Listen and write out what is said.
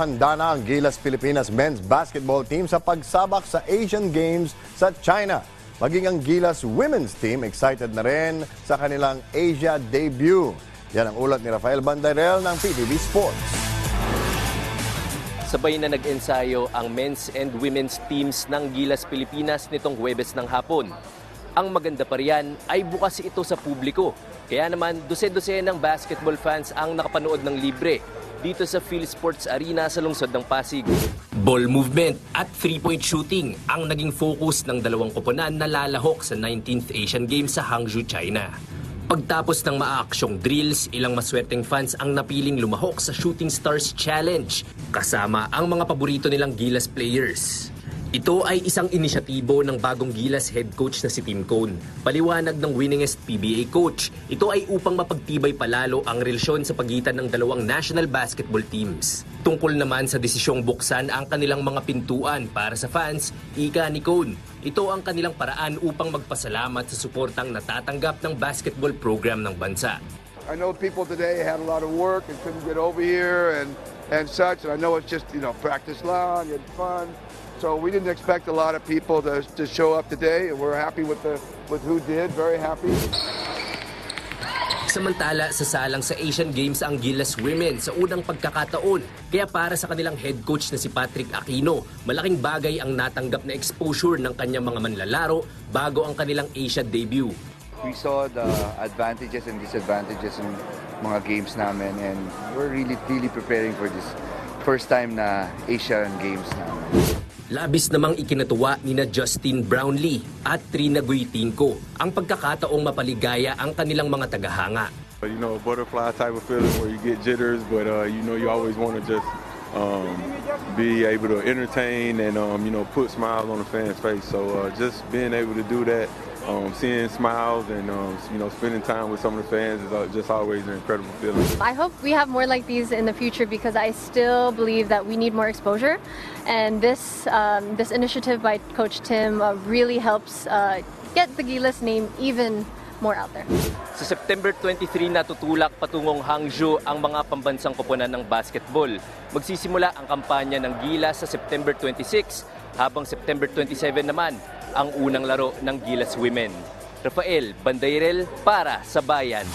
Handa na ang Gilas Pilipinas men's basketball team sa pagsabak sa Asian Games sa China. Maging ang Gilas women's team excited na rin sa kanilang Asia debut. Yan ang ulat ni Rafael Bandarel ng PTV Sports. Sabay na nag-ensayo ang men's and women's teams ng Gilas Pilipinas nitong Huwebes ng hapon. Ang maganda pa riyan ay bukas ito sa publiko. Kaya naman, dose-dose ng basketball fans ang nakapanood ng libre dito sa PhilSports Arena sa lungsod ng Pasig. Ball movement at three-point shooting ang naging focus ng dalawang koponan na lalahok sa 19th Asian Games sa Hangzhou, China. Pagtapos ng maaaksyong drills, ilang maswerteng fans ang napiling lumahok sa Shooting Stars Challenge kasama ang mga paborito nilang Gilas players. Ito ay isang inisyatibo ng bagong Gilas head coach na si Tim Cone. Paliwanag ng winningest PBA coach, ito ay upang mapagtibay palalo ang relasyon sa pagitan ng dalawang national basketball teams. Tungkol naman sa desisyong buksan ang kanilang mga pintuan para sa fans, ika ni Cone, ito ang kanilang paraan upang magpasalamat sa suportang natatanggap ng basketball program ng bansa. I know people today had a lot of work and couldn't get over here and such, and I know it's just, practice long and fun. So we didn't expect a lot of people to show up today, and we're happy with who did, very happy. Samantala, sasalang sa Asian Games ang Gilas Women sa unang pagkakataon. Kaya para sa kanilang head coach na si Patrick Aquino, malaking bagay ang natanggap na exposure ng kanyang mga manlalaro bago ang kanilang Asia debut. We saw the advantages and disadvantages ng mga games namin, and we're really preparing for this first time na Asian Games namin. Labis namang ikinatuwa ni na Justin Brownlee at Trina Guitinco ang pagkakataong mapaligaya ang kanilang mga tagahanga. Butterfly type of feeling where you get jitters, but you always want to just be able to entertain and put smiles on the fans' face. So just being able to do that, seeing smiles and spending time with some of the fans is just always an incredible feeling. I hope we have more like these in the future because I still believe that we need more exposure, and this initiative by Coach Tim really helps get the Gilas name even more out there. Sa September 23 natutulak patungong Hangzhou ang mga pambansang koponan ng basketball. Magsisimula ang kampanya ng Gilas sa September 26, habang September 27 naman ang unang laro ng Gilas Women. Rafael Bandarel para sa Bayan.